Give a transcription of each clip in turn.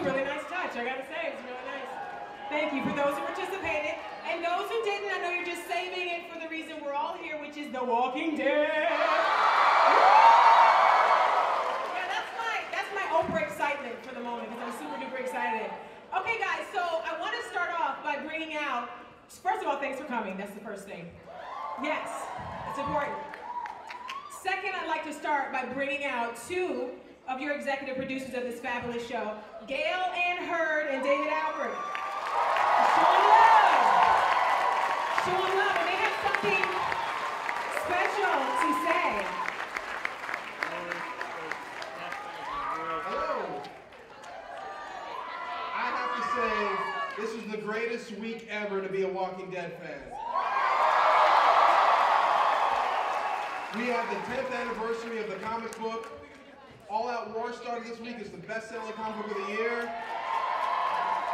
a really nice touch, I gotta say, it's really nice. Thank you for those who participated. And those who didn't, I know you're just saving it for the reason we're all here, which is The Walking Dead. Yeah, that's my Oprah excitement for the moment, because I'm super duper excited. Okay guys, so I want to start off by bringing out, first of all, thanks for coming, that's the first thing. Yes, it's important. Second, I'd like to start by bringing out two of your executive producers of this fabulous show, Gail Ann Hurd and David Albert. Showing love. Showing love, and they have something special to say. Hello. I have to say, this is the greatest week ever to be a Walking Dead fan. We have the 10th anniversary of the comic book. All Out War started this week. It's the best-selling comic book of the year.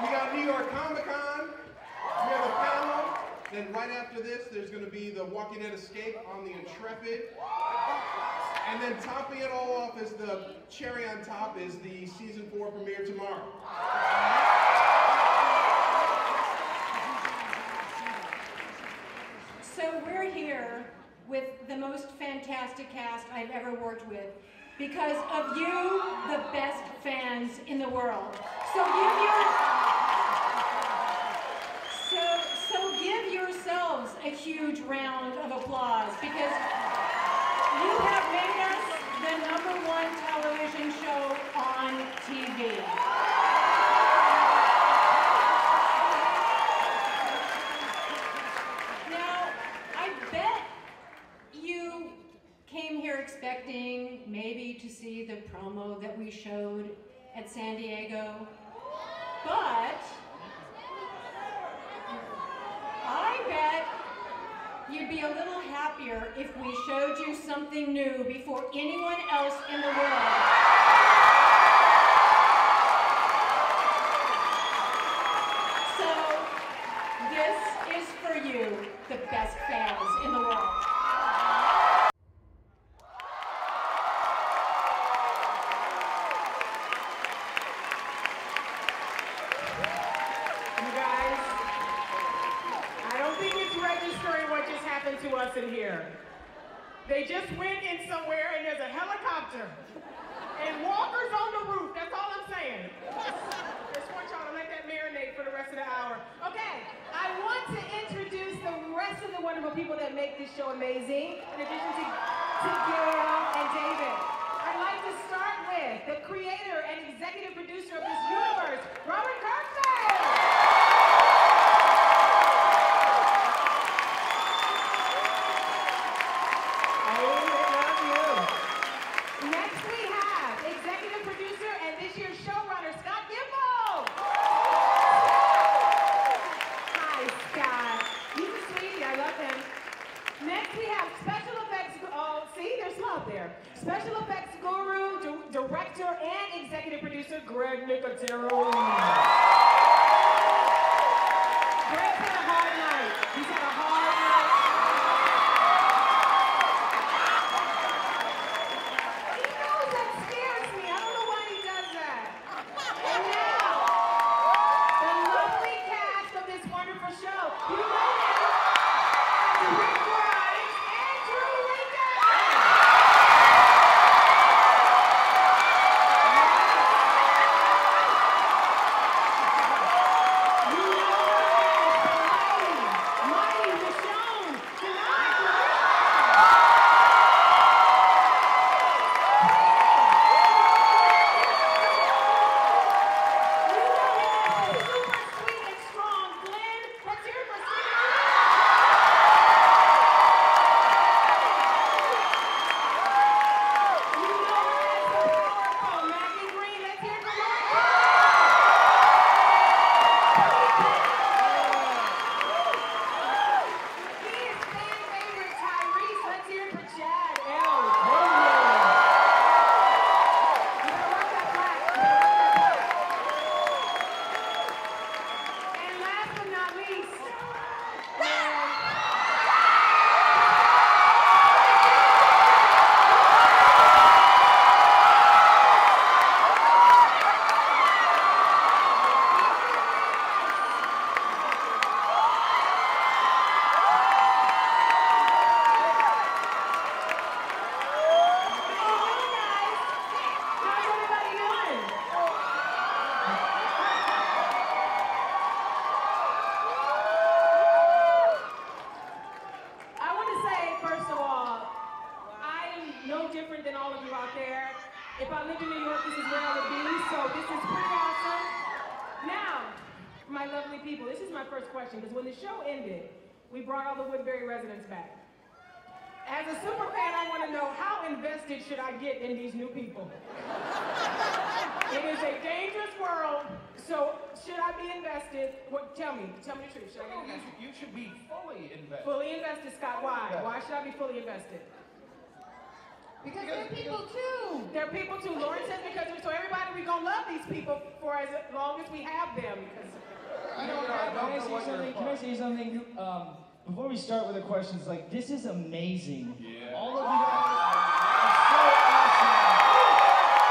We got New York Comic Con. We have a panel. Then right after this, there's going to be the Walking Dead Escape on the Intrepid. And then topping it all off is the cherry on top is the season 4 premiere tomorrow. So we're here with the most fantastic cast I've ever worked with because of you, the best fans in the world. So give yourselves a huge round of applause because you have made us the #1 television show on TV. Now, I bet you came here expecting maybe to see the promo that we showed at San Diego, but I bet you'd be a little happier if we showed you something new before anyone else in the world. So, this is for you, the best fans in the world. To us in here. They just went in somewhere and there's a helicopter and walkers on the roof. That's all I'm saying. Just want y'all to let that marinate for the rest of the hour. Okay, I want to introduce the rest of the wonderful people that make this show amazing, in addition to Gail and David. I'd like to start with the creator and executive producer of this universe, Robert Kirkman. Special effects guru, director, and executive producer, Greg Nicotero. Greg's had a hard night. He's had a hard night. He knows that scares me. I don't know why he does that. And now, the lovely cast of this wonderful show. You know them as Rick Grimes and Drew Lincoln. If I lived in New York, this is where I would be, so this is pretty awesome. Now, my lovely people, this is my first question, because when the show ended, we brought all the Woodbury residents back. As a super fan, I want to know, how invested should I get in these new people? It is a dangerous world, so should I be invested? Tell me the truth. Should I be invested? You should be fully invested. Fully invested, Scott. Why? Why should I be fully invested? Because they're people too. They're people too. Lauren says because so everybody, we're gonna love these people for as long as we have them. Because we don't have them. Can I say something? Before we start with the questions, like, this is amazing. Yeah. All of you guys are so awesome.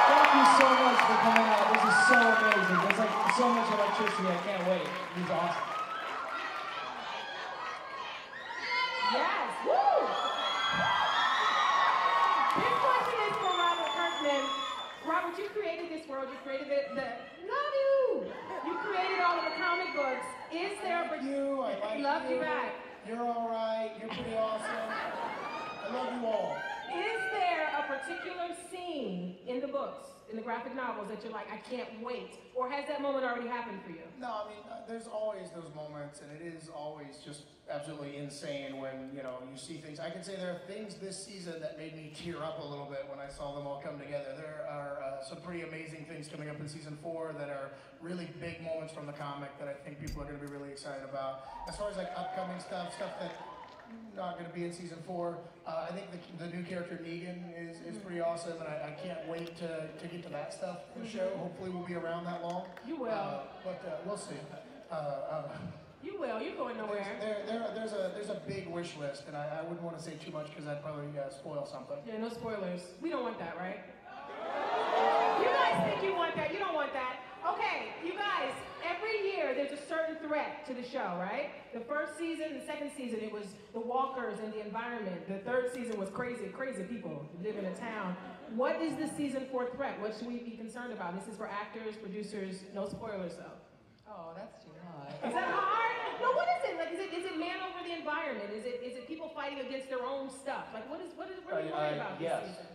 Thank you so much for coming out. This is so amazing. There's like so much electricity. I can't wait. This is awesome. Yes. Woo! This question is for Robert Kirkman. Robert, you created this world. You created love you. You created all of the comic books. Is there a you? I like love you back. You're all right. You're pretty awesome. I love you all. Is there a particular scene in the books, in the graphic novels, that you're like, I can't wait? Or has that moment already happened for you? No, I mean, there's always those moments, and it is always just absolutely insane when, you know, you see things. I can say there are things this season that made me tear up a little bit when I saw them all come together. There are some pretty amazing things coming up in season 4 that are really big moments from the comic that I think people are going to be really excited about. As far as like upcoming stuff that not going to be in season 4, I think the new character Negan is pretty awesome, and I can't wait to get to that stuff in the show. Hopefully we'll be around that long. You will. But we'll see. You will. You're going nowhere. There's a big wish list, and I wouldn't want to say too much because I'd probably spoil something. Yeah, no spoilers. We don't want that, right? You guys think you want that. You don't want that. Okay, you guys, every year there's a certain threat to the show, right? The first season, the second season, it was the walkers and the environment. The third season was crazy people who live in a town. What is the season 4 threat? What should we be concerned about? This is for actors, producers, no spoilers though. Oh, that's too hard. Is that hard? No, what is it? Like, is it man over the environment? Is it people fighting against their own stuff? Like, what are you worried about this season?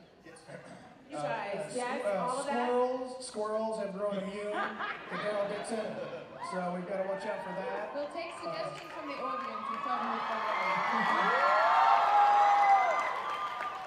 You guys, yes, all of that? Squirrels have grown immune to Daryl Dixon, so we've got to watch out for that. We'll take suggestions from the audience and tell them if they're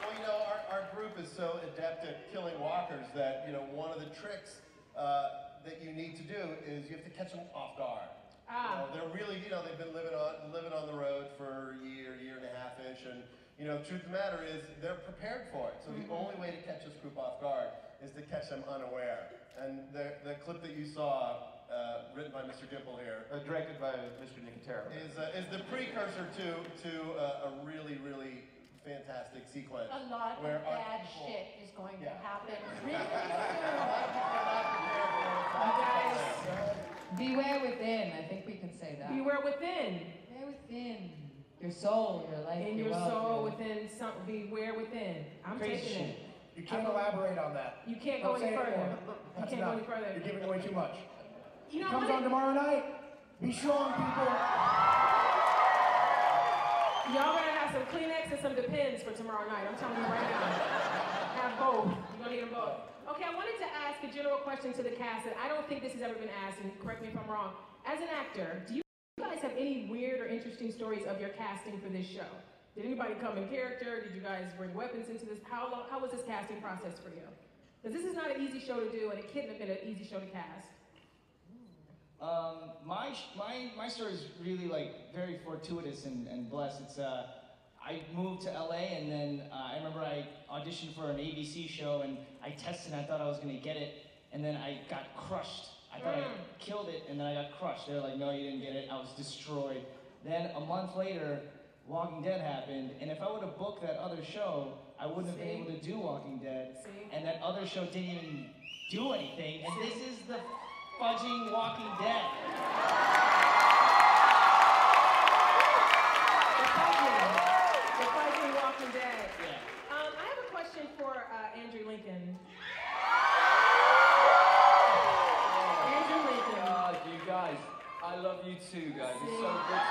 Well, you know, our group is so adept at killing walkers that, you know, one of the tricks that you need to do is you have to catch them off guard. You know, they're really, you know, they've been living on the road for a year and a half-ish, and you know, the truth of the matter is they're prepared for it. So the only way to catch this group off guard is to catch them unaware. And the clip that you saw, written by Mr. Dimple here, Directed by Mr. Nicotero. is the precursor to a really, really fantastic sequence. A lot of where our bad people- shit is going to happen really You soon. guys, Beware within, I think we can say that. Beware within. Beware within. Your soul, your life, In your your wealth, soul, your- within some, beware within. I'm Crazy taking shit. it. You can't elaborate on that. You can't go Don't any say it further. more. You That's can't go enough. any further. You're giving away too much. You know It comes what? on tomorrow night. Be strong, people. Y'all better have some Kleenex and some Depends for tomorrow night. I'm telling you right now. Have both. You're gonna need them both. Okay, I wanted to ask a general question to the cast that I don't think this has ever been asked, and correct me if I'm wrong. As an actor, do you guys have any weird or interesting stories of your casting for this show? Did anybody come in character? Did you guys bring weapons into this? How was this casting process for you? Because this is not an easy show to do, and it couldn't have been an easy show to cast. My story is really like very fortuitous and blessed. It's I moved to LA, and then I remember I auditioned for an ABC show, and I tested and I thought I was gonna get it, and then I got crushed. I thought I killed it, and then I got crushed. They were like, no, you didn't get it. I was destroyed. Then a month later, Walking Dead happened, and if I would have booked that other show, I wouldn't have been able to do Walking Dead. And that other show didn't even do anything, and this is the fudging Walking Dead. The fudging Walking Dead. Yeah. I have a question for Andrew Lincoln. Andrew Lincoln. God, you guys, I love you too, guys. It's so good to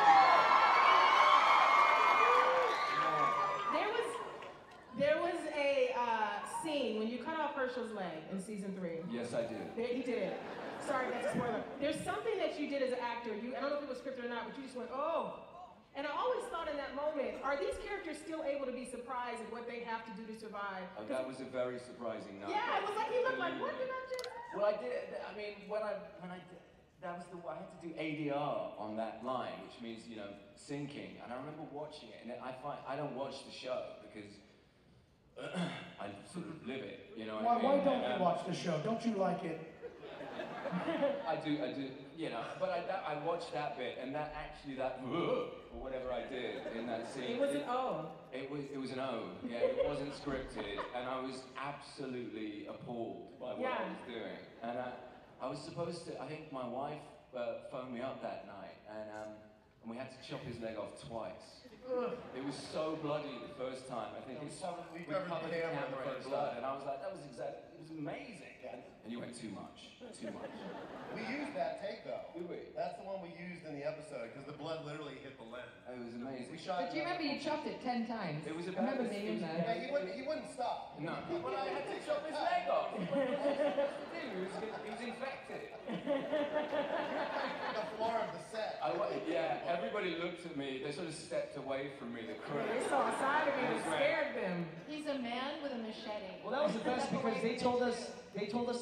There was a scene when you cut off Herschel's Tasha's leg in season 3. Yes, I did. He did. Sorry, that's a spoiler. There's something that you did as an actor. I don't know if it was scripted or not, but you just went, oh. And I always thought in that moment, are these characters still able to be surprised at what they have to do to survive? Oh, that was a very surprising night. Yeah, it was like he looked like, what did I just? Well, I did. I mean, when I did, that was I had to do ADR on that line, which means syncing. And I remember watching it, and I don't watch the show because I sort of live it. You know. Why don't you watch the show? Don't you like it? I do, but I watched that bit, and that or whatever I did in that scene. It was an O. It was an O, yeah, it wasn't scripted, and I was absolutely appalled by what I was doing. And I was supposed to, I think my wife phoned me up that night, and we had to chop his leg off twice. It was so bloody the first time. I think we covered the camera in blood, and I was like, it was amazing. And you went too much. We used that take though. Did we? That's the one we used in the episode because the blood literally hit the lens. It was amazing. We shot. But do you remember you chopped it 10 times? It was I about remember being in there. Yeah, he wouldn't stop. No. But I had to chop his leg off. What was I supposed to do? He was infected. The floor of the set. Yeah, everybody looked at me. They sort of stepped away from me, the crew. They saw a side of me that scared them. He's a man with a machete. Well, that was the best because they told us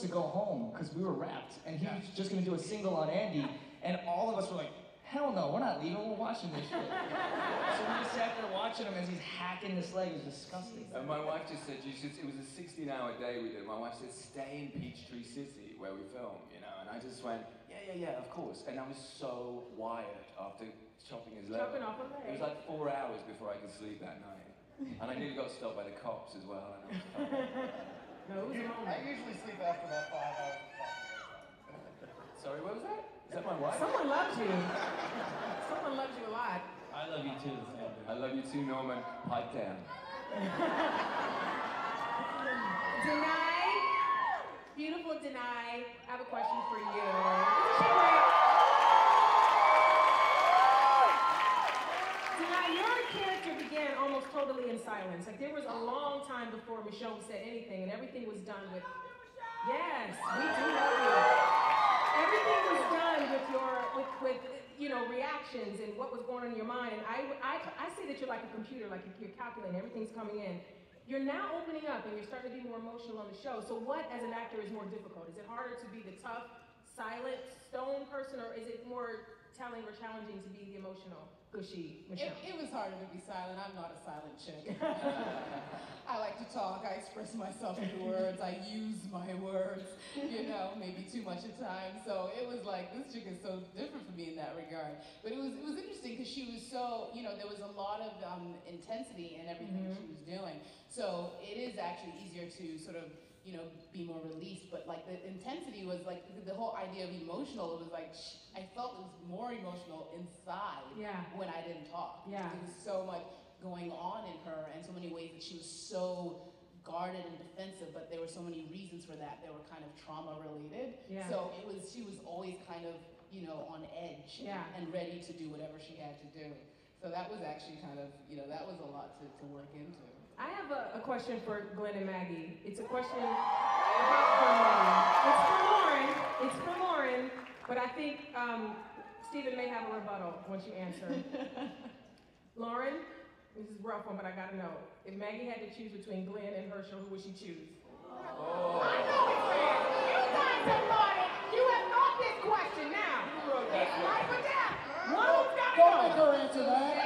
to go home because we were wrapped, and he was just gonna do a single on Andy, and all of us were like, hell no, we're not leaving, we're watching this shit. So we just sat there watching him as he's hacking this leg. It was disgusting. And my wife just said, it was a 16-hour day we did. My wife said, stay in Peachtree City where we film, And I just went, yeah, of course. And I was so wired after chopping his leg. Chopping off a leg. It was like 4 hours before I could sleep that night. And I nearly got stopped by the cops as well. And I was I usually sleep after about 5 hours. Sorry, what was that? Is that my wife? Someone loves you. Someone loves you a lot. I love you too, Sandra. I love you too, Norman. Pipe down. Denai, beautiful Denai, I have a question for you. Isn't she great? Denai, your character began almost totally in silence. Like there was a long time before Michonne said anything, and everything was done with. Yes, we do love you. Everything was done with your reactions and what was going on in your mind. And I say that you're like a computer, like you're calculating, everything's coming in. You're now opening up and you're starting to be more emotional on the show. So what, as an actor, is more difficult? Is it harder to be the tough, silent, stone person, or is it more telling or challenging to be the emotional, gushy Michelle? It was harder to be silent. I'm not a silent chick. I like to talk. I express myself through words. I use my words, maybe too much at times. So it was like, this chick is so different from me in that regard. But it was interesting because she was so, there was a lot of intensity in everything she was doing. So it is actually easier to sort of, be more released, but like the intensity was like the whole idea of emotional. It was like I felt it was more emotional inside when I didn't talk. Yeah, there was so much going on in her, and so many ways that she was so guarded and defensive. But there were so many reasons for that. They were kind of trauma related. Yeah. So she was always kind of on edge and ready to do whatever she had to do. So that was actually kind of that was a lot to work into. I have a question for Glenn and Maggie. It's a question about Lauren. It's for Lauren, but I think Stephen may have a rebuttal once you answer. Lauren, this is a rough one, but I gotta know. If Maggie had to choose between Glenn and Herschel, who would she choose? Oh. I know it's fair. You guys have thought it. You have thought this question now. It's life or death. One's gotta go. Don't make her answer that.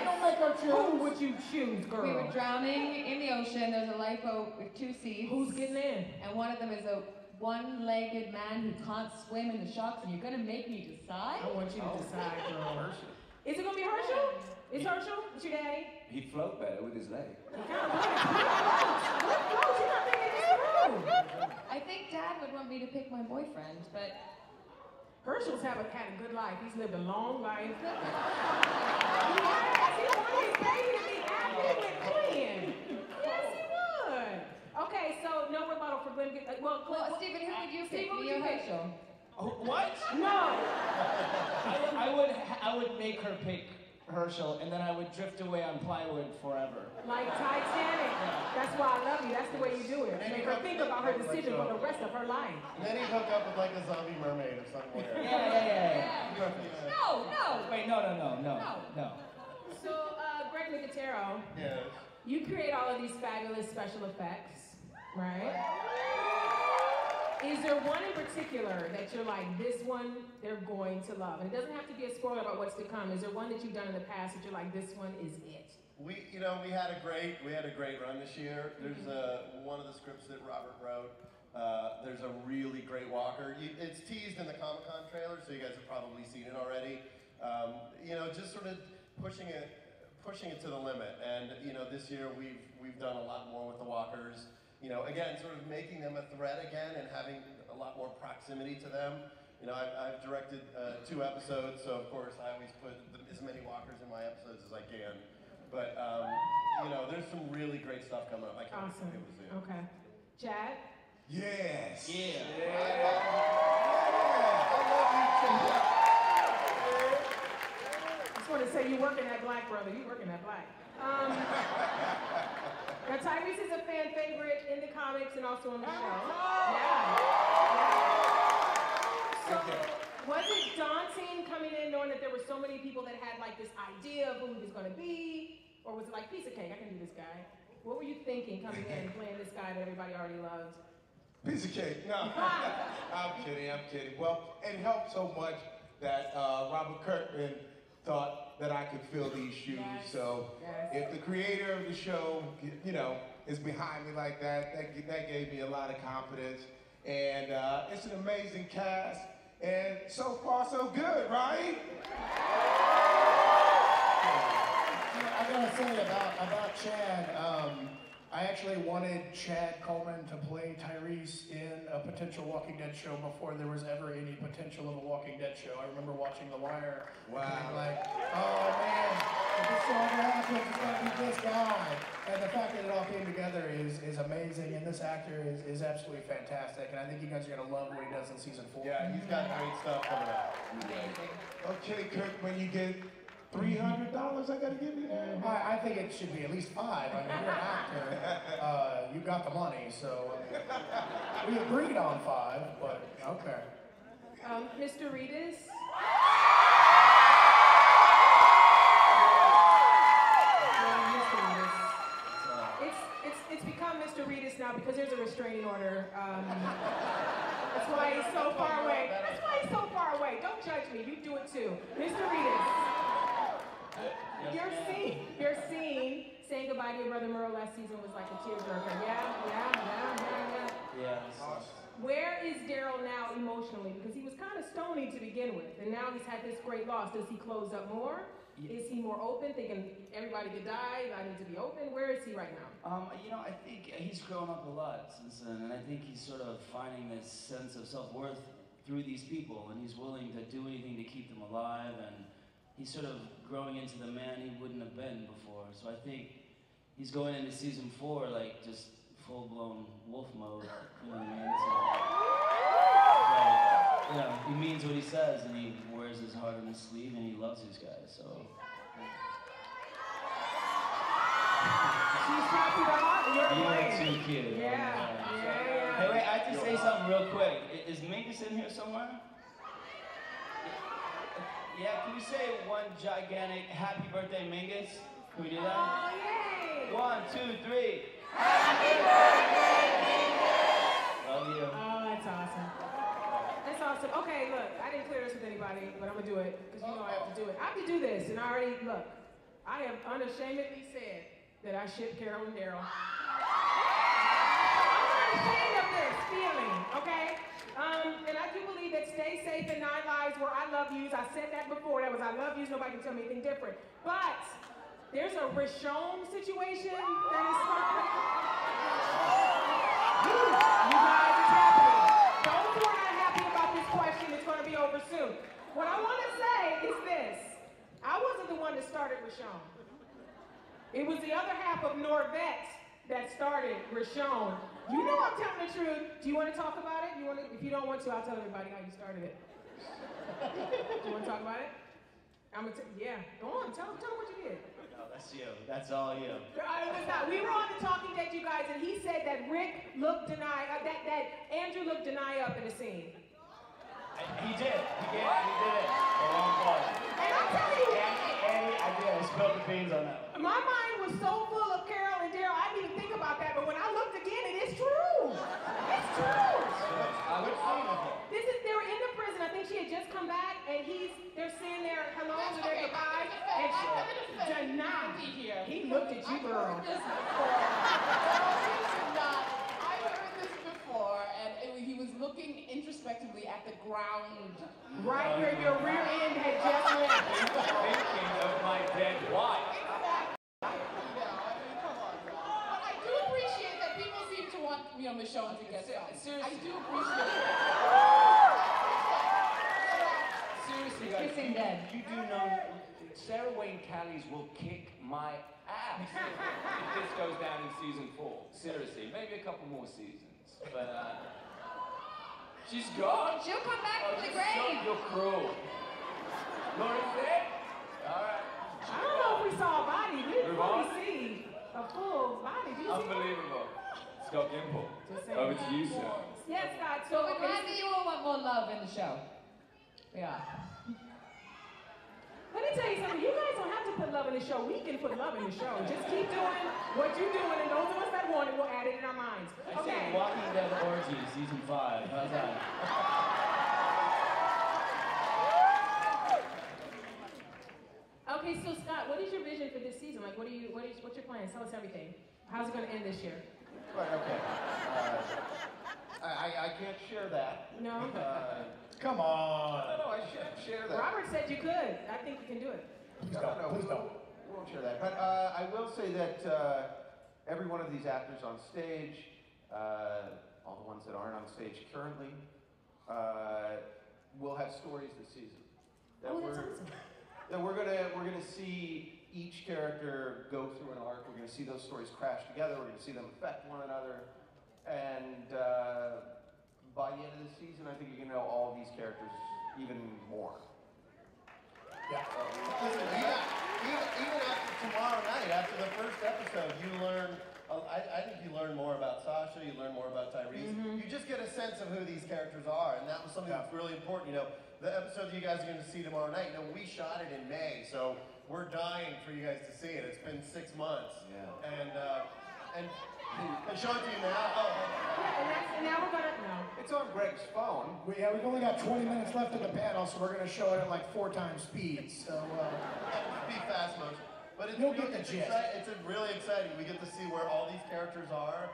Don't make her choose. Who would you choose, girl? We were drowning in the ocean. There's a lifeboat with 2 seats. Who's getting in? And one of them is a one-legged man who can't swim in the sharks, and you're gonna make me decide? I want you to decide, girl. Is it gonna be Herschel? It's Herschel? It's your daddy? He'd float better with his leg. He kind of floats. You're not thinking this through. I think Dad would want me to pick my boyfriend, but Herschel's had a good life. He's lived a long life. He wanted his baby to be happy with Glenn. Yes, he would. Okay, so no rebuttal for Glenn. Well, Stephen, who would you pick? Steve, Me or Herschel? Oh, what? No. I would make her pick Herschel, and then I would drift away on plywood forever. Like Titanic. That's why I love you. That's the way you do it. Make her think about her decision for the rest of her life. And then he'd hook up with like a zombie mermaid or somewhere. Yeah. No. Wait, no. So, Greg Nicotero, Yes. you create all of these fabulous special effects, right? Is there one in particular that you're like, this one they're going to love? And it doesn't have to be a spoiler about what's to come. Is there one that you've done in the past that you're like, this one is it? We had a great run this year. There's one of the scripts that Robert wrote. There's a really great walker. It's teased in the Comic-Con trailer, so you guys have probably seen it already. Just sort of pushing it to the limit. And this year we've done a lot more with the walkers. Again, sort of making them a threat again and having a lot more proximity to them. I've directed 2 episodes, so of course I always put as many walkers in my episodes as I can. But there's some really great stuff coming up. I can't Awesome. wait to see it. Okay. Chad? Yes. Yeah. I just want to say you working that black, brother. You working that black. Now, Tyrese is a fan favorite in the comics and also on the show. Yeah. So, was it daunting coming in knowing that there were so many people that had like this idea of who he was going to be? Or was it like, piece of cake, I can do this guy? What were you thinking coming in, playing this guy that everybody already loved? Piece of cake. No, I'm kidding. Well, it helped so much that Robert Kirkman thought that I could fill these shoes. Yes. So if the creator of the show, is behind me like that, that gave me a lot of confidence. And it's an amazing cast. And so far, so good, right? I gotta say about Chad, I actually wanted Chad Coleman to play Tyrese in a potential Walking Dead show before there was ever any potential of a Walking Dead show. I remember watching The Wire and being like, oh man, if this show ever happens, it's gonna be this guy. And the fact that it all came together is amazing, and this actor is absolutely fantastic, and I think you guys are gonna love what he does in season 4. Yeah, he's got great stuff coming out. Amazing. Okay, Kirk, when you get $300 I gotta give you that? I think it should be at least 5. I mean, you're an actor. You got the money, so we agreed on 5, but okay. Mr. Reedus? It's become Mr. Reedus now because there's a restraining order. That's why he's so far away. That's why he's so far away. Don't judge me. You do it too. Mr. Reedus. Your scene saying goodbye to your brother Merle last season was like a tearjerker. Yeah. Yeah. Where is Daryl now emotionally? Because he was kind of stony to begin with, and now he's had this great loss. Does he close up more? Is he more open, thinking everybody could die, I need to be open? Where is he right now? I think he's grown up a lot since then, and I think he's sort of finding this sense of self-worth through these people, and he's willing to do anything to keep them alive, and he's sort of growing into the man he wouldn't have been before. So I think he's going into season 4 like just full-blown wolf mode. You know what I mean? So, he means what he says, and he wears his heart on his sleeve, and he loves these guys. So. She's happy to heart. You're too cute. Yeah. Hey, wait, I have to say something real quick. Is Mingus in here somewhere? Yeah, can we say one gigantic happy birthday, Mingus? Can we do that? Oh, yay! 1, 2, 3. Happy birthday, Mingus! Love you. Oh, that's awesome. That's awesome. Okay, look, I didn't clear this with anybody, but I'm gonna do it, because you know I have to do it. I have to do this, and I have unashamedly said that I ship Carol and Daryl. I'm unashamed of this feeling, okay? And I do believe that Stay Safe and 9 Lives were I love yous. I said that before. That was I love yous. Nobody can tell me anything different. But there's a Rishon situation that is starting. You guys, it's happening. Those who are not happy about this question, it's going to be over soon. What I want to say is this. I wasn't the one that started Rishon. It was the other half of Norvette that started Rishon. You know I'm telling the truth. Do you want to talk about it? If you don't want to, I'll tell everybody how you started it. Do you want to talk about it? Yeah, go on, tell him what you did. No, that's you. That's all you. We were on the Talking Dead, you guys, and he said that Rick looked that Andrew looked deny up in the scene. He did. He did it. A long play. And I'll tell you, Andy, I did. I spilled the beans on that. My mind was so full of Carol and Daryl, I didn't even think about that, but when I looked again, it is true. It's true. They were in the prison. I think she had just come back, and they're saying their hellos and their goodbyes, and she denied. He looked at you, girl. I heard this before, and he was looking introspectively at the ground. Right where your rear end had just went. Thinking of my dead wife. I do appreciate that people seem to want Michonne to get some. Seriously. I do appreciate it. Seriously, guys, you do know Sarah Wayne Callies will kick my ass if this goes down in season 4. Seriously, maybe a couple more seasons. But she's gone. She'll come back from the grave. You're cruel. Laura's dead? All right. I don't know if we saw a body. We didn't really see a full body. Did you see that? Unbelievable. Scott Gimple. Over to you, sir. Yes, Scott. So we're glad that you all want more love in the show. Yeah. Let me tell you something. You guys don't have to put love in the show. We can put love in the show. Just keep doing what you're doing, and those of us that want it, we'll add it in our minds. I say Walking Dead Orgy, season 5. How's that? Okay, so Scott, what is your vision for this season? Like, what's your plan? Tell us everything. How's it going to end this year? Right, okay. I can't share that. No? Come on. No, I should share that. Robert said you could. I think you can do it. Please don't. We won't share that. But I will say that every one of these actors on stage, all the ones that aren't on stage currently, will have stories this season. That's awesome. That we're gonna see each character go through an arc. We're gonna see those stories crash together. We're gonna see them affect one another, and by the end of the season, I think you're gonna know all of these characters even more. Yeah. Listen, even after tomorrow night, after the first episode, you learn. I think you learn more about Sasha. You learn more about Tyrese. You just get a sense of who these characters are, and that was something that's really important. The episode you guys are going to see tomorrow night. We shot it in May, so we're dying for you guys to see it. It's been 6 months. Yeah. And show it to you now. Oh. Yeah, and now we're gonna It's on Greg's phone. We've only got 20 minutes left in the panel, so we're going to show it at like 4 times speed. So be fast motion. But it's you'll get the gist. It's really exciting. We get to see where all these characters are,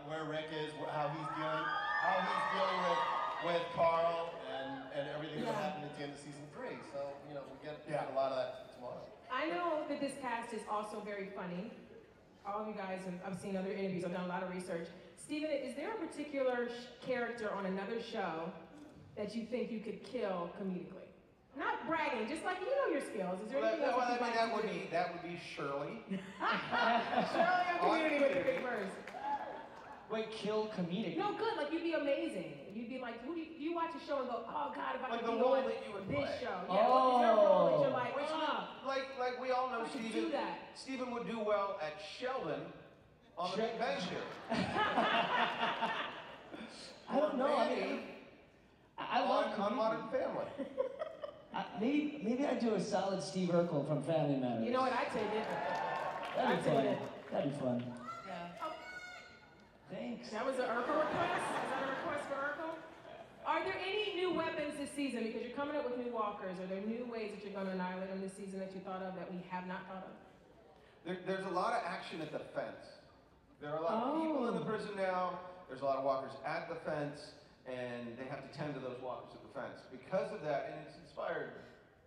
where Rick is, how he's dealing with Carl and everything that happened at the end of season 3. So we get a lot of that tomorrow. I know that this cast is also very funny. All of you guys, I've seen other interviews, I've done a lot of research. Stephen, is there a particular character on another show that you think you could kill comedically? Not bragging, just like you know your skills. Is there anything else that would be Shirley. Shirley on Community with the big birds. Wait, kill comedic? No, good. Like you'd be amazing. You'd be like, who do you watch a show and go, oh God, if I could the be role on that you would this play. show. Yeah, is there a role that you're like, like we all know, I could do that. Stephen would do well at Sheldon on The Big Bang Theory. I don't know. I love on Modern Family. Maybe I'd do a solid Steve Urkel from Family Matters. You know what? I'd take it. That'd be fun. That'd be fun. Yeah. Oh. Thanks. That was an Urkel request? Is that a request for Urkel? Are there any new weapons this season? Because you're coming up with new walkers. Are there new ways that you're going to annihilate them this season that you thought of that we have not thought of? There's a lot of action at the fence. There are a lot of people in the prison now. There's a lot of walkers at the fence, and they have to tend to those walkers at the fence. Because of that, and it's inspired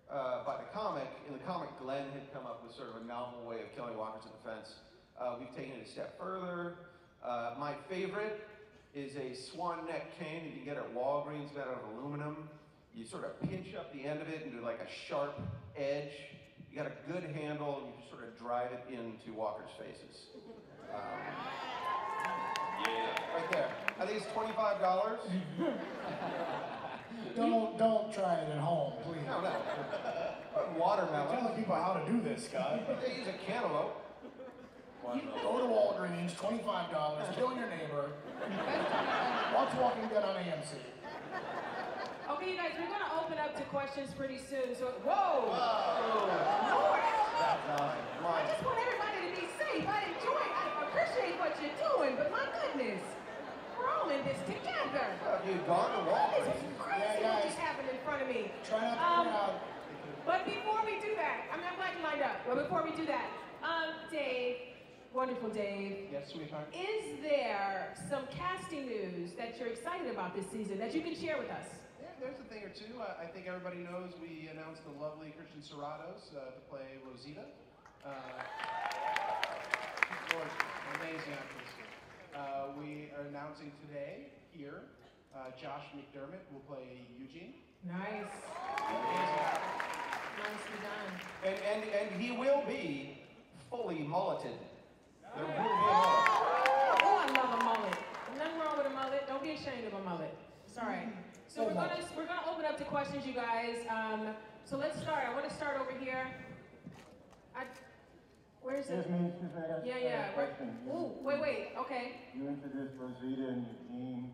by the comic. In the comic, Glenn had come up with sort of a novel way of killing walkers at the fence. We've taken it a step further. My favorite is a swan neck cane that you get at Walgreens made out of aluminum. You sort of pinch up the end of it into like a sharp edge. You got a good handle, and you just sort of drive it into walkers' faces. Yeah, right there. I think it's $25. Don't try it at home, please. No. Watermelon. You're telling people how to do this, Scott. They use a cantaloupe. Go to Walgreens, $25, kill your neighbor. Watch Walking Dead on AMC. Okay, you guys, we're going to open up to questions pretty soon. So, whoa! Lord, I just want everybody to be safe. I appreciate what you're doing, but my goodness, we're all in this together. Have you gone to Walgreens? This is crazy what just happened in front of me. Try not to crowd. But before we do that, I'm glad you lined up. But before we do that, Dave, wonderful Dave. Yes, sweetheart. Is there some casting news that you're excited about this season that you can share with us? Yeah, there's a thing or two. I think everybody knows we announced the lovely Christian Serratos to play Rosita. She's gorgeous, amazing actress. We are announcing today here, Josh McDermott will play Eugene. Nice. Amazing actor. Nicely done. And he will be fully mulleted. There will be a mullet. Oh, I love a mullet. Nothing wrong with a mullet. Don't be ashamed of a mullet. It's all right. So we're gonna open up to questions, you guys. So let's start. I want to start over here. Where is it? Excuse me, I got Yeah. a question. Ooh, wait. Okay. You introduced Rosita and Eugene.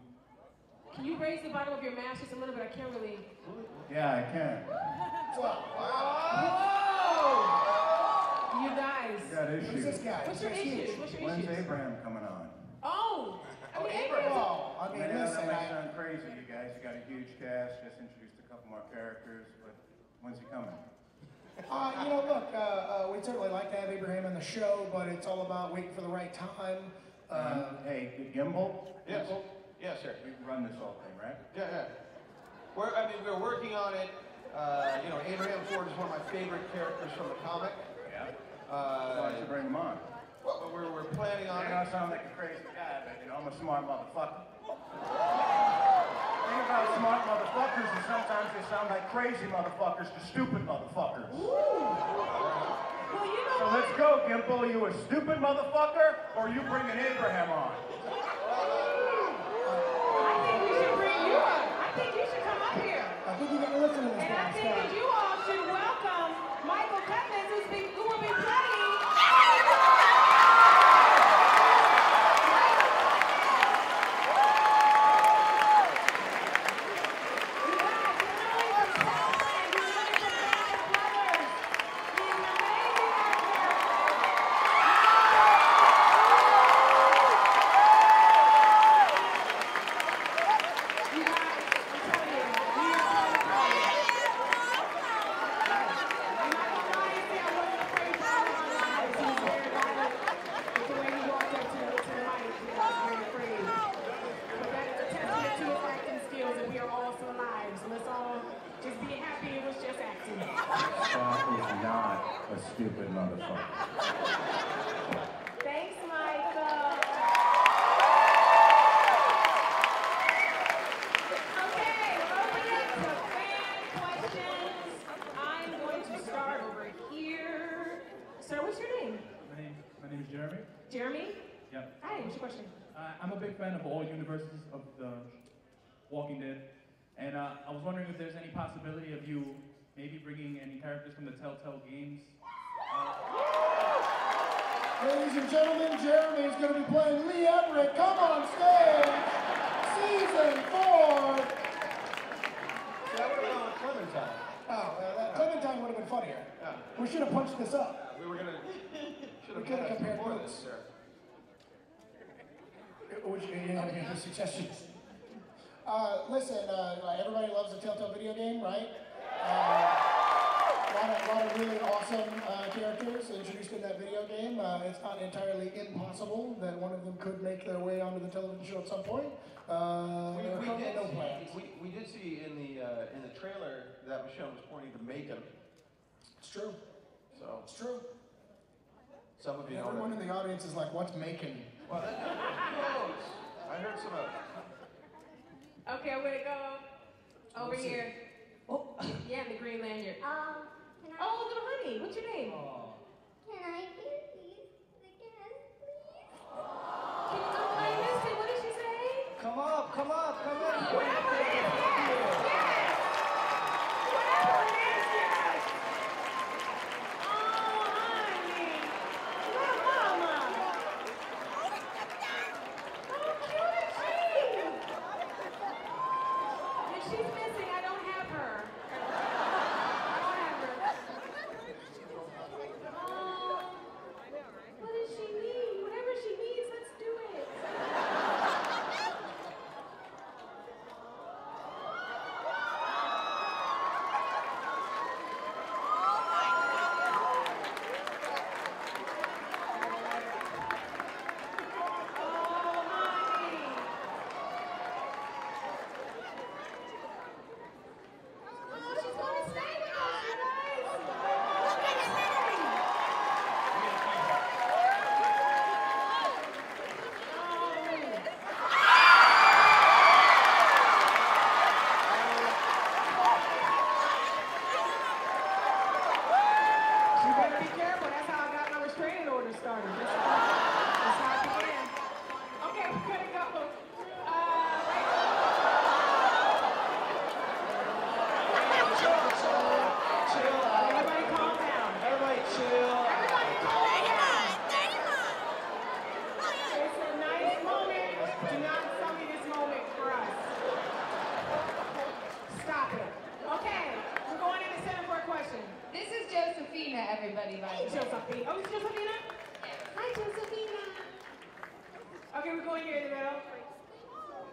Can you raise the bottom of your mask just a little bit? I can't really. Yeah, I can. Whoa! You guys. You got issues. Who's this guy? What's your issues? When's Abraham coming on? Oh! Abraham. Oh, I mean, listen, that might sound crazy, you guys. You got a huge cast, just introduced a couple more characters, but when's he coming? Look, we'd certainly like to have Abraham in the show, but it's all about waiting for the right time. Hey, Gimbal? Yes. Yes, sir. We run this whole thing, right? Yeah. We're working on it. Abraham Ford is one of my favorite characters from the comic. Yeah. Why don't you bring him on? Well, we're planning on it. I sound like a crazy guy, but I'm a smart motherfucker. The thing about smart motherfuckers is sometimes they sound like crazy motherfuckers to stupid motherfuckers. Well, so let's go, Gimple. Are you a stupid motherfucker, or are you bringing Abraham on? I think we should bring you up. I think you should come up here. I think you got to listen to this And guy, I think that you all should welcome Michael Clemens, who will be playing. Stupid motherfucker. Thanks, Michael. Okay, we're opening up to fan questions. I'm going to start over here. Sir, what's your name? My name is Jeremy. Jeremy? Yep. Hi, what's your question? I'm a big fan of all universes of The Walking Dead, and I was wondering if there's any possibility of you maybe bringing any characters from the Telltale games. Ladies and gentlemen, Jeremy is going to be playing Lee Everett. Come on stage, season 4. That would have gone with Clementine. Clementine would have been funnier. Yeah. We should have punched this up. We were gonna. Should We have could have done compared before notes. this, sir. Would you have any suggestions? Listen, everybody loves the Telltale video game, right? A lot of really awesome characters introduced in that video game. It's not entirely impossible that one of them could make their way onto the television show at some point. We did see in the trailer that Michelle was pointing to Macon. It's true. So it's true. Some of you know. Everyone in the audience is like, "What's Macon?" Well, who knows? I heard some of it. Okay, I'm gonna go over here. Oh, yeah, the green lanyard. Oh, little honey, what's your name? Can I get these again, please? I missed it. What did she say? Come up. Yes, yes, yes. she's missing. I don't have her. What does she need? Whatever she needs, let's do it. Everybody, by the way. Josephine. Oh, it's Josephina? Hi, Josephina. Okay, we're going here in the middle.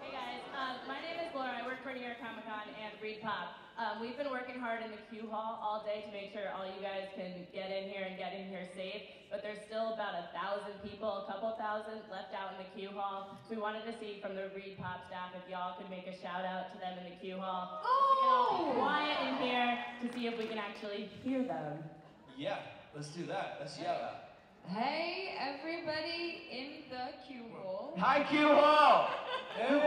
Hey guys, my name is Laura. I work for New York Comic Con and Reed Pop. We've been working hard in the queue hall all day to make sure all you guys can get in here and get in here safe. But there's still about 1,000 people, a couple thousand left out in the queue hall. So we wanted to see from the Reed Pop staff if y'all could make a shout out to them in the queue hall. Oh! We can all be quiet in here to see if we can actually hear them. Yeah, let's do that. Let's yell out. Hey, everybody in the queue hall. Hi, Q Hall! There's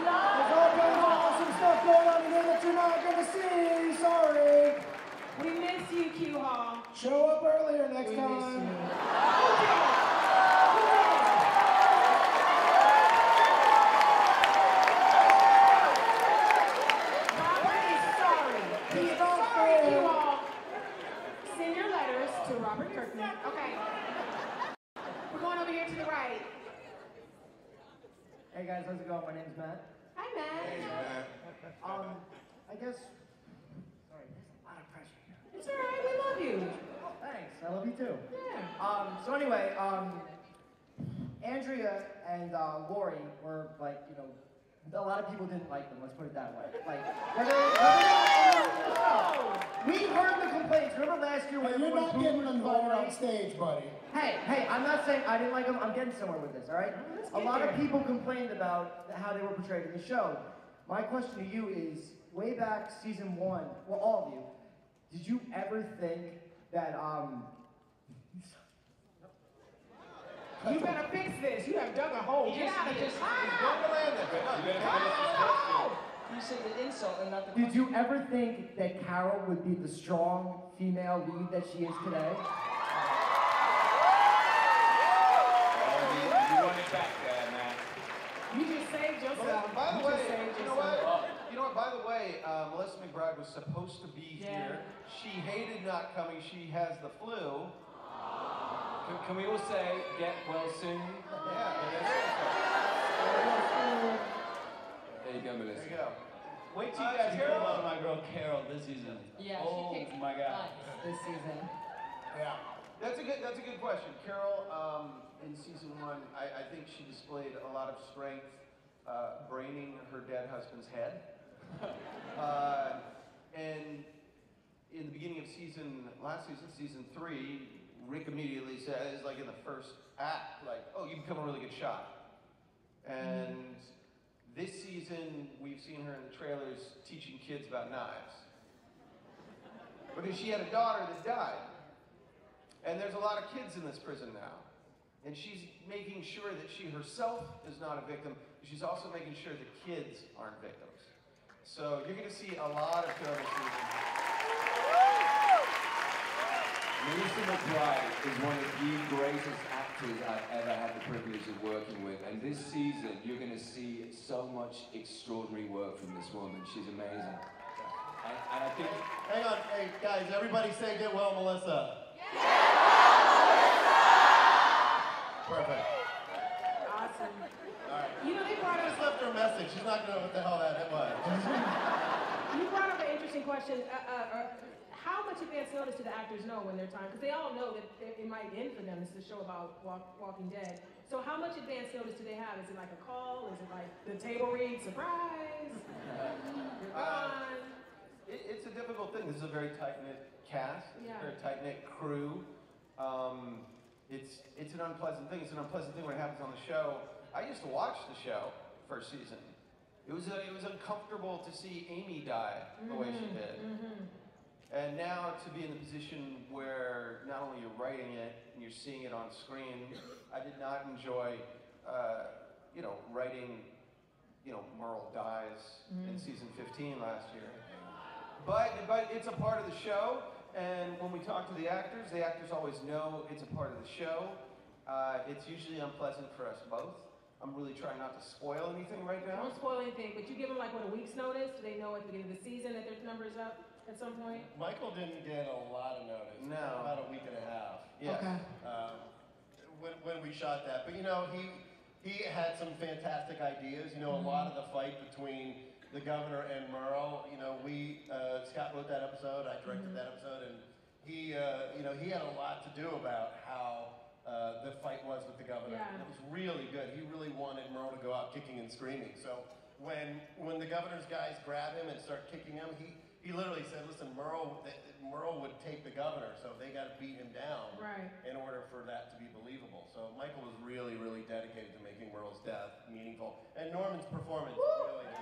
all kinds of awesome stuff going on today that you're not going to see. Sorry. We miss you, Q Hall. Show up earlier next time. Robert Kirkman. Okay. We're going over here to the right. Hey guys, how's it going? My name's Matt. Hi, Matt. Hey, Matt. I guess. Sorry, there's a lot of pressure here. It's all right. We love you. Thanks. I love you too. Yeah. So anyway, Andrea and Lori were like, you know, a lot of people didn't like them. Let's put it that way. Like, we heard the complaints. Remember last year when you're not getting invited on stage, buddy. Hey, I'm not saying I didn't like them. I'm getting somewhere with this, all right? A lot of people complained about how they were portrayed in the show. My question to you is, way back season 1, well, all of you, did you ever think that, You better fix this. You have dug a hole. Get out of this. You say the insult and not the Did you ever think that Carol would be the strong female lead that she is today? You want it back there, man. You just saved yourself. By the You way, just saved you know yourself. what? You know what? By the way, Melissa McBride was supposed to be here. She hated not coming. She has the flu. Can we all say, get well soon? Yeah. There you go, Melissa. There you go. Wait till you guys hear about my girl Carol this season. Yeah, oh she kicks my God. butt this season. Yeah. That's a good question. Carol, in season 1, I think she displayed a lot of strength, braining her dead husband's head. And in the beginning of last season, season 3, Rick immediately says, like in the first act, like, oh, you become a really good shot. And this season, we've seen her in the trailers teaching kids about knives. Because she had a daughter that died. And there's a lot of kids in this prison now. And she's making sure that she herself is not a victim, but she's also making sure the kids aren't victims. So you're going to see a lot of Carol this season. Melissa McBride is one of the greatest actors I've ever had the privilege of working with. And this season, you're going to see so much extraordinary work from this woman. She's amazing. And I think... Hang on, hey guys, everybody say get well, Melissa. Perfect. Awesome. All right. You know, they brought her a message. She's not gonna know what the hell that was. You brought up an interesting question. How much advance notice do the actors know when they're time? Because they all know that it might end for them. It's a show about Walking Dead. So how much advance notice do they have? Is it like a call? Is it like the table read, surprise? You're gone. It's a difficult thing. This is a very tight-knit cast. It's a very tight-knit crew. It's an unpleasant thing. It's an unpleasant thing when it happens on the show. I used to watch the show first season. It was uncomfortable to see Amy die the way she did. And now to be in the position where not only you're writing it and you're seeing it on screen, I did not enjoy, writing, Merle dies in season 15 last year. But it's a part of the show, and when we talk to the actors always know it's a part of the show. It's usually unpleasant for us both. I'm really trying not to spoil anything right now. Don't spoil anything, but you give them like a week's notice? Do they know at the beginning of the season that their number's up at some point? Michael didn't get a lot of notice. No. About a week and a half. Yes. Okay. When we shot that. But he had some fantastic ideas. A lot of the fight between the governor and Merle, Scott wrote that episode, I directed that episode, and he had a lot to do about how the fight was with the governor. And it was really good. He really wanted Merle to go out kicking and screaming. So when the governor's guys grab him and start kicking him, he literally said, listen, Merle would take the governor, so they got to beat him down in order for that to be believable. So Michael was really, really dedicated to making Merle's death meaningful. And Norman's performance really is.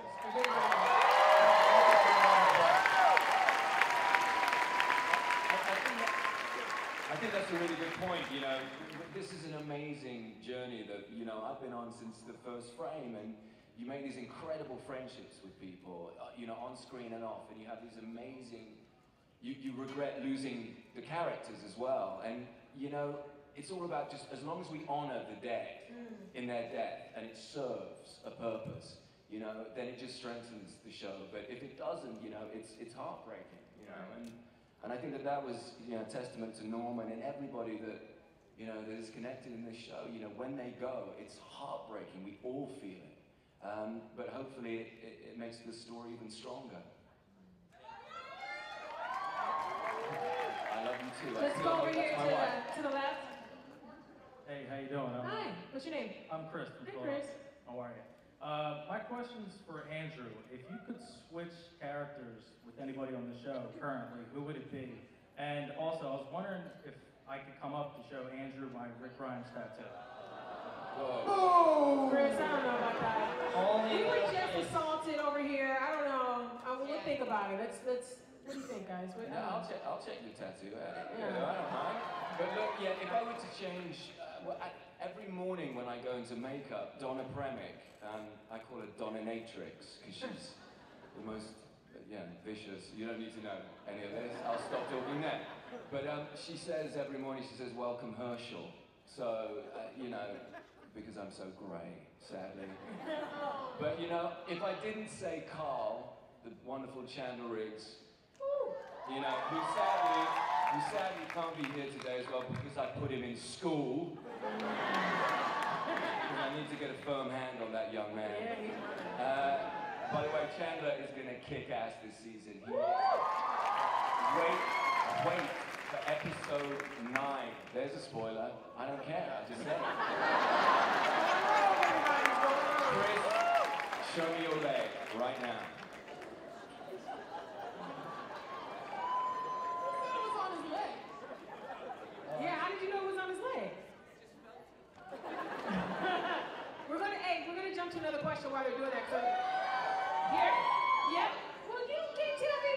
I think that's a really good point. This is an amazing journey that, I've been on since the first frame, and you make these incredible friendships with people, on screen and off, and you have these amazing, you regret losing the characters as well. And, it's all about just, as long as we honor the dead in their death, and it serves a purpose, then it just strengthens the show. But if it doesn't, it's heartbreaking, And I think that was, testament to Norman and everybody that, that is connected in this show. When they go, it's heartbreaking. We all feel it. But hopefully it makes the story even stronger. I love you too. Let's go over here to the left. Hey, how you doing? Hi, what's your name? I'm Chris from Chris. How are you? My question's for Andrew. If you could switch characters with anybody on the show currently, who would it be? And also, I was wondering if I could come up to show Andrew my Rick Grimes tattoo. Oh, Chris, I don't know about that. Only we were just assaulted over here. I don't know. We'll think about it. Let's. What do you think, guys? I'll check the tattoo out. I don't mind. But look, if I were to change, every morning when I go into makeup, Donna Premick, I call her Dominatrix because she's the most, vicious. You don't need to know any of this. I'll stop talking then. But she says every morning, welcome Herschel. So, because I'm so grey, sadly. But, if I didn't say Carl, the wonderful Chandler Riggs, who sadly can't be here today as well because I put him in school. Because I need to get a firm hand on that young man. By the way, Chandler is going to kick ass this season. Wait for episode 9. There's a spoiler. I don't care. I just said it. Chris, show me your leg right now. Yeah, how did you know it was on his leg? We're gonna jump to another question while they're doing that. So, here? Yep. Well, you can't tell me.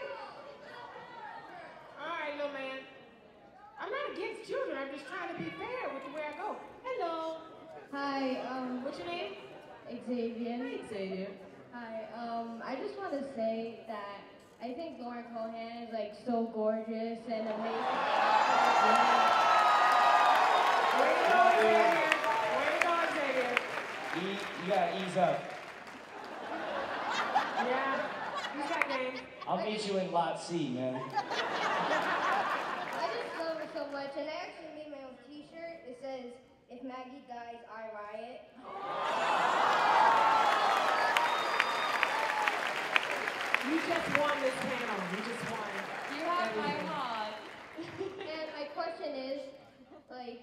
All right, little man. I'm not against children. I'm just trying to be fair with where I go. Hello. Hi. What's your name? Xavier. Hey, Xavier. Hi. I just want to say that I think Lauren Cohan is like so gorgeous and amazing. Way to go, Xavier. Way to go, Xavier. You gotta ease up. Yeah. Who's that game? I'll meet you in Lot C, man. I just love her so much, and I actually made my own T-shirt. It says, "If Maggie dies, I riot." this panel. You just won. You have my everything. heart. And my question is, like,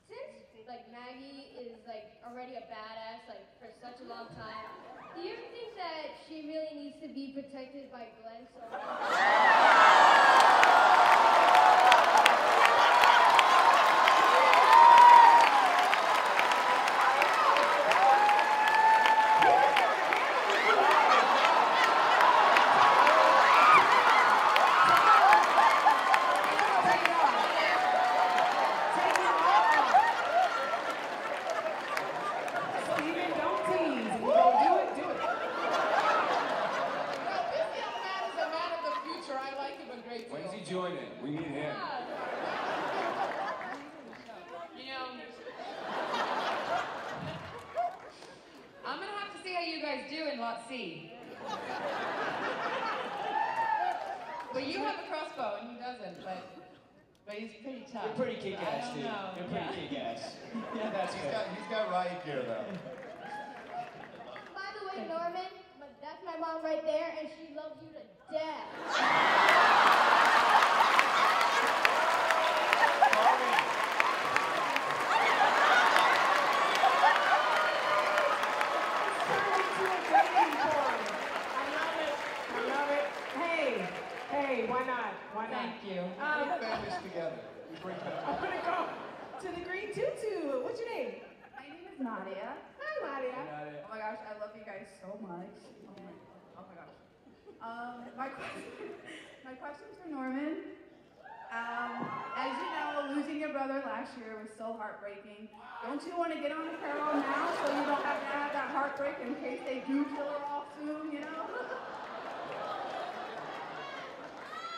since like Maggie is like already a badass like for such a long time, do you think that she really needs to be protected by Glenn so much? Steven, don't tease. If you're gonna do it, do it. No, this young man is a man of the future. I like him a great deal. When's he joining? We need him. You know, I'm gonna have to see how you guys do in Lot C. But you have a crossbow and he doesn't, but he's pretty tough. You're pretty kick-ass, I don't dude. know. You're pretty kick-ass. Yeah, that's He's good. got riot gear though. By the way, Norman, that's my mom right there, and she loves you to death. Hey, why not? Why not? Thank you. Put families together. We bring them. I'm gonna go to the green tutu. What's your name? My name is Nadia. Hi, Nadia. Oh my gosh, I love you guys so much. Oh my gosh. My question's for Norman. As you know, losing your brother last year was so heartbreaking. Don't you want to get on the Carol now so you don't have to have that heartbreak in case they do kill her off soon, you know?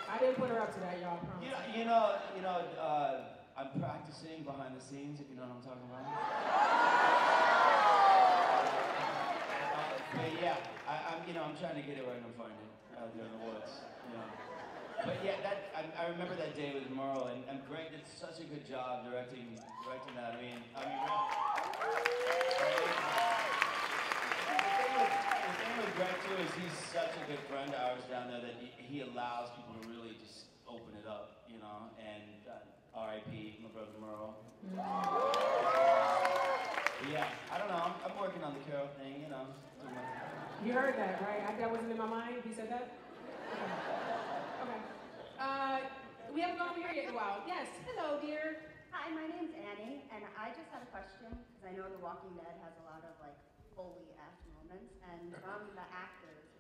I didn't put her up to that, y'all. Promise. I'm practicing behind the scenes, if you know what I'm talking about. But yeah, I'm trying to get it right and find it out there in the woods. But yeah, I remember that day with Merle, and Greg did such a good job directing that. I mean, the thing with Greg too is he's such a good friend of ours down there that he allows people to really just open it up, and R.I.P. my brother Merle. Yeah, I don't know, I'm working on the Carol thing, doing my thing. You heard that, right? That wasn't in my mind. He said that? Okay. We haven't gone over here yet in a while. Yes. Hello, dear. Hi, my name's Annie, and I just had a question, because I know The Walking Dead has a lot of, holy-ass moments, and from the actors,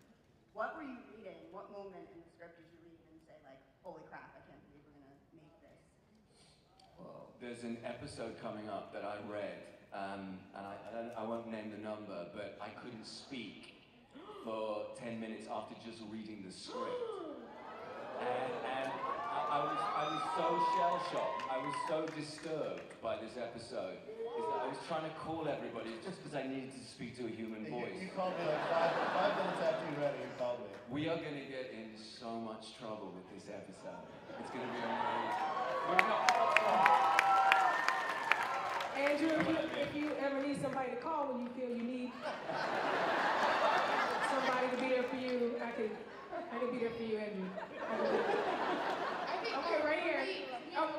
what were you reading? What moment in the script did you read and say, holy crap, I can't believe we're going to make this? Well, there's an episode coming up that I read, and I won't name the number, but I couldn't speak for 10 minutes after just reading the script. And I was so shell-shocked, I was so disturbed by this episode, is that I was trying to call everybody just because I needed to speak to a human voice. You called me like five minutes after you read it, you called me. We are going to get in so much trouble with this episode. It's going to be amazing. We're not. Andrew, if you ever need somebody to call when you feel you need somebody to be there for you, I can be there for you, Andrew. I think, Okay, right here. I was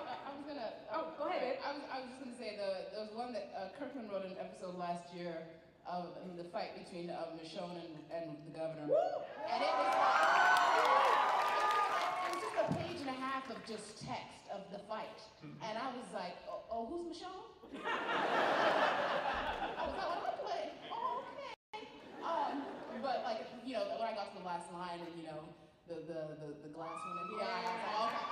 gonna. Go ahead, babe. I was just gonna say there was one that Kirkman wrote an episode last year of the fight between Michonne and the governor, and it was just a page and a half of just text of the fight, and I was like, oh who's Michonne? I was like, what? Oh, okay. But when I got to the last line, and the glass went in the eye, I was like, okay,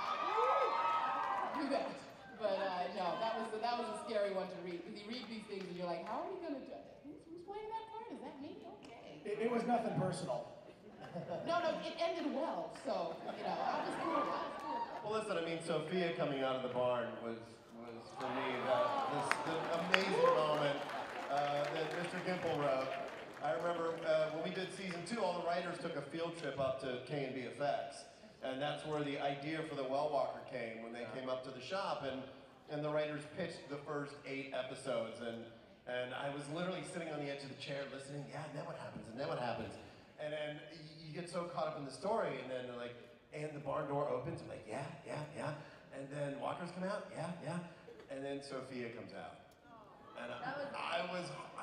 do that. But no, that was a scary one to read, because you read these things and you're like, how are you gonna do it? Who's playing that part? Is that me? Okay. It was nothing personal. No, it ended well, so I was cool. Well, listen, Sophia coming out of the barn was for me this amazing moment that Mr. Gimple wrote. I remember when we did season 2, all the writers took a field trip up to K&B Effects, and that's where the idea for the Well Walker came, when they came up to the shop, and the writers pitched the first 8 episodes, and I was literally sitting on the edge of the chair listening, yeah, and then what happens, and then what happens? And then you get so caught up in the story, and then they're like, and the barn door opens. I'm like, yeah. And then walkers come out, yeah. And then Sophia comes out. And I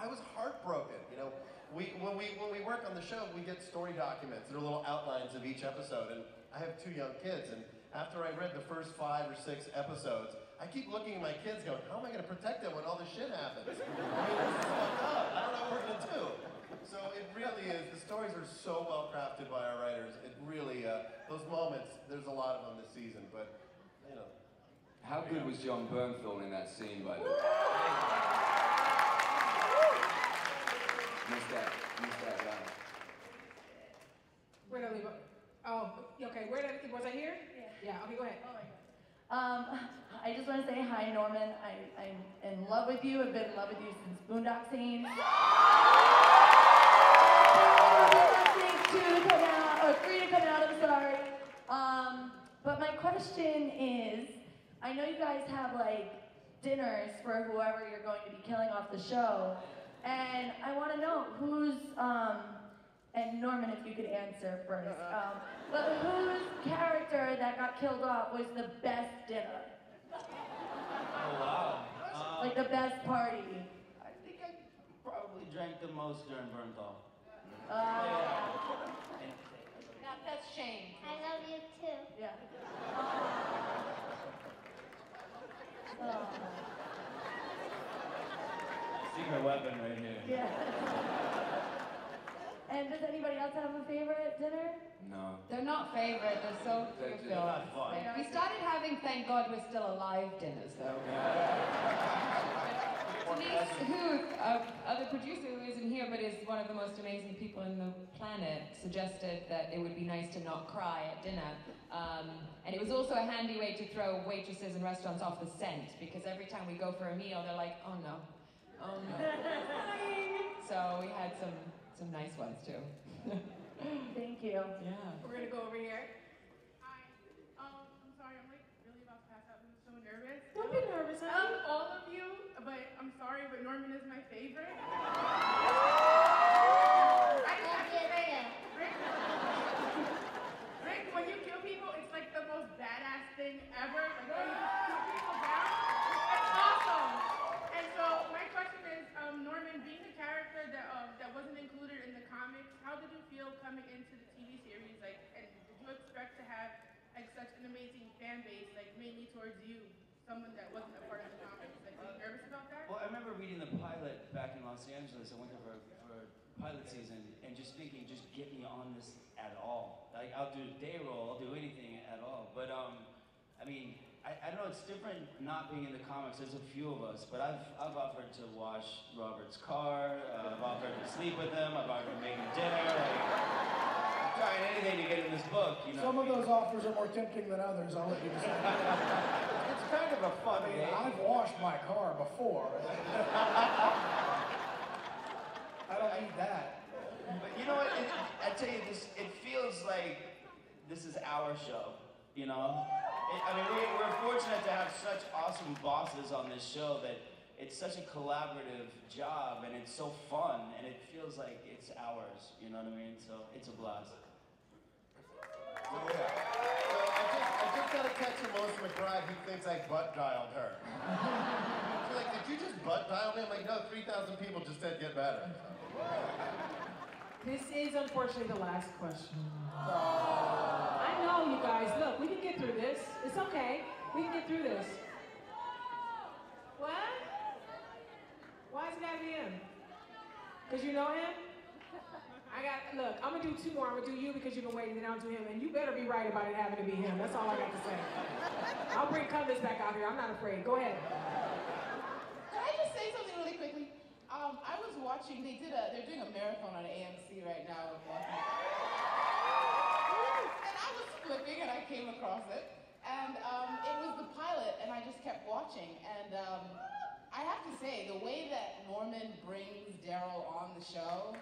was heartbroken. You know, when we work on the show, we get story documents. They're little outlines of each episode. And I have 2 young kids, and after I read the first 5 or 6 episodes, I keep looking at my kids going, how am I going to protect them when all this shit happens? I mean, this is fucked up. I don't know what we're going to do. So it really is, the stories are so well crafted by our writers. It really, those moments, there's a lot of them this season, but, you know. How good was John Bernthal in that scene, by the way? Missed that guy. Where did I leave it? Oh, okay, was I here? Yeah, okay, go ahead. Oh my God. I just want to say hi, Norman. I'm in love with you. I've been in love with you since Boondock Saints. Two to come out, or 3 to come out, I'm sorry. But my question is, I know you guys have like dinners for whoever you're going to be killing off the show, and I want to know who's, and Norman, if you could answer first, but whose character that got killed off was the best dinner? Oh, wow. Like the best party? I think I probably drank the most during Bernthal. That's Shane. I love you too. Yeah. Secret weapon right here. Yeah. And does anybody else have a favorite dinner? No. They're not favorite, they're so They're fulfilled. not fun. We started having Thank God We're Still Alive dinners though. Denise Huth, other producer who isn't here but is one of the most amazing people in the planet, suggested that it would be nice to not cry at dinner. And it was also a handy way to throw waitresses and restaurants off the scent, because every time we go for a meal, they're like, oh no. So we had some nice ones too. Thank you. Yeah. We're gonna go over here. Hi. I'm sorry, I'm like really about to pass out. I'm so nervous. Don't be nervous, honey. All of you, but I'm sorry, but Norman is my favorite. I just have to say it. Rick, when you kill people, it's like the most badass thing ever. Like when you kill people down, it's awesome. And so my question is, Norman, being a character that wasn't included in the comics, how did you feel coming into the TV series? Like, and did you expect to have like such an amazing fan base, like mainly towards you, someone that wasn't a part of the comics? Like, were you nervous about that? Well, I remember reading the pilot back in Los Angeles. I went there for pilot season and just thinking, just get me on this at all. Like, I'll do a day roll, I'll do anything at all. But I mean, I don't know, it's different not being in the comics. There's a few of us, but I've offered to wash Robert's car, I've offered to sleep with him, I've offered to make him dinner, like, I'm trying anything to get in this book, you know? Some of those offers are more tempting than others, I'll let you decide. It's kind of a fun game. I've washed my car before. I don't need that. But you know what, I tell you this, it feels like this is our show, you know? I mean, we're fortunate to have such awesome bosses on this show that it's such a collaborative job and it's so fun and it feels like it's ours, you know what I mean? So it's a blast. So I just got a text from Melissa McBride who thinks I butt dialed her. She's like, did you just butt dial me? I'm like, no, 3,000 people just said get better. This is unfortunately the last question. I know, you guys. Look, we can get through this. It's okay. We can get through this. What? Why is it gotta be him? Because you know him? Look, I'm gonna do 2 more. I'm gonna do you because you've been waiting, then I'll do him. And you better be right about it having to be him. That's all I got to say. I'll bring Cutlass back out here. I'm not afraid. Go ahead. Can I just say something really quickly? I was watching, they're doing a marathon on AMC right now of Walking Dead. And I was flipping and I came across it. And it was the pilot and I just kept watching. And I have to say, the way that Norman brings Daryl on the show,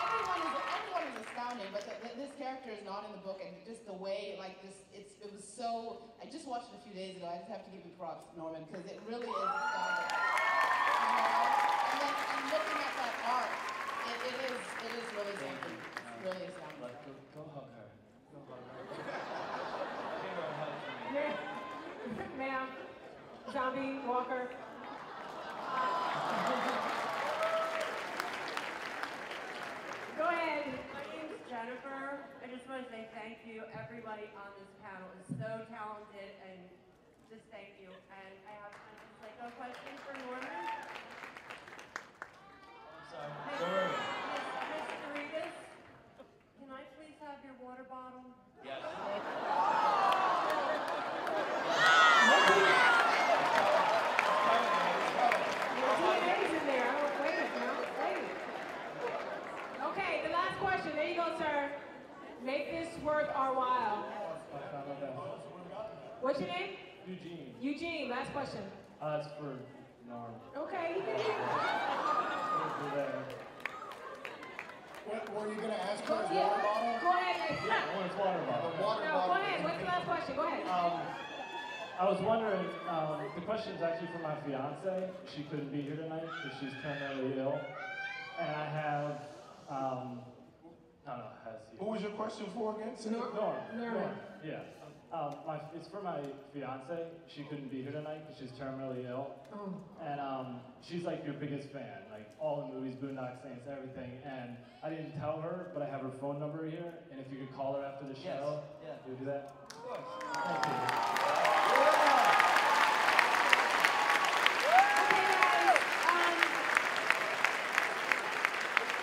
everyone is astounding, but this character is not in the book, and just the way, like this, it was so, I just watched it a few days ago, I just have to give you props, Norman, because it really is astounding. You know? And looking at that art, it is zombie walker? Go ahead. My name's Jennifer. I just want to say thank you. Everybody on this panel is so talented, and just thank you. And I have a question for Norman. Sorry. Miss Doritas, can I please have your water bottle? Yes. Okay, the last question. There you go, sir. Make this worth our while. What's your name? Eugene. Eugene, last question. It's for Norm. Okay, you can hear. What were you going to ask for his Yeah, water bottle? go ahead. I want his water bottle. The water No, bottle. go ahead. What's the last question? Go ahead. I was wondering, the question is actually for my fiance. She couldn't be here tonight because she's terminally ill. And I have, Who was your question for again? Norm. Yeah. It's for my fiance. She couldn't be here tonight because she's terminally ill. Oh. And she's like your biggest fan, like all the movies, Boondock Saints, everything. And I didn't tell her, but I have her phone number here. And if you could call her after the show, you would do that? Of course. Thank you. Okay, guys.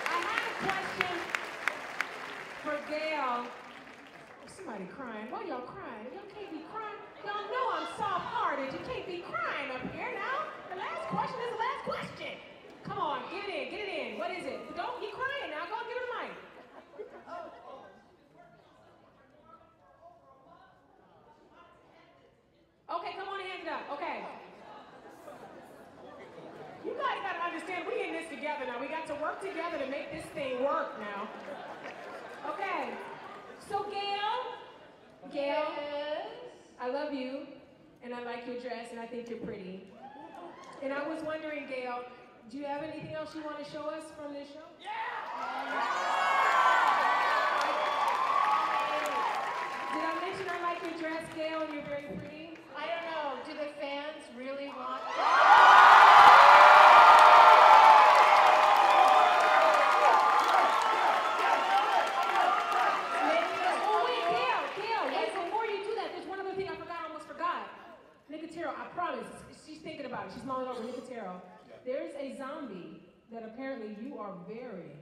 I had a question for Gail. Somebody crying. Why y'all crying? Y'all can't be crying. Y'all know I'm soft-hearted. You can't be crying up here now. The last question is the last question. Come on, get it in, get it in. What is it? Don't be crying now. Go give her the mic. Okay, come on and hand it up. Okay. You guys gotta understand, we in this together now. We got to work together to make this thing work now. Okay. So Gail, I love you, and I like your dress, and I think you're pretty. And I was wondering, Gail, do you have anything else you want to show us from this show? Did I mention I like your dress, Gail, and you're very pretty? I don't know. Do the fans really want? Nicotero, I promise, she's thinking about it. She's mulling over Nicotero. There's a zombie that apparently you are very,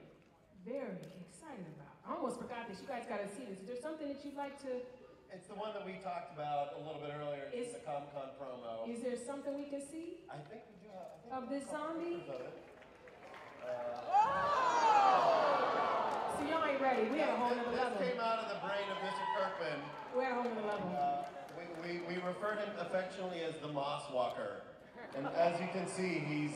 very excited about. I almost forgot this. You guys got to see this. Is there something that you'd like to... It's the one that we talked about a little bit earlier in the Comic-Con promo. Is there something we can see? I think we do have... Of this zombie? So y'all ain't ready. We at a whole nother level. This came out of the brain of Mr. Kirkman. We're at a whole nother level. We refer to him affectionately as the Moss Walker. And as you can see, he's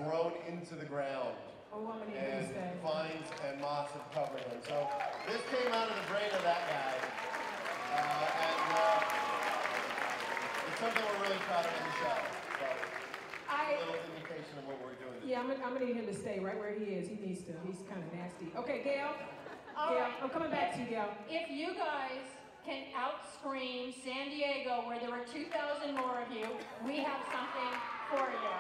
grown into the ground. And vines and moss have covered him. So this came out of the brain of that guy. It's something we're really proud of in the show. So a little indication of what we're doing. Yeah, I'm gonna need him to stay right where he is. He needs to. He's kind of nasty. Okay, Gail. All Gail, right. I'm coming back to you, Gail. If you guys can out-scream San Diego, where there were 2,000 more of you, we have something for you.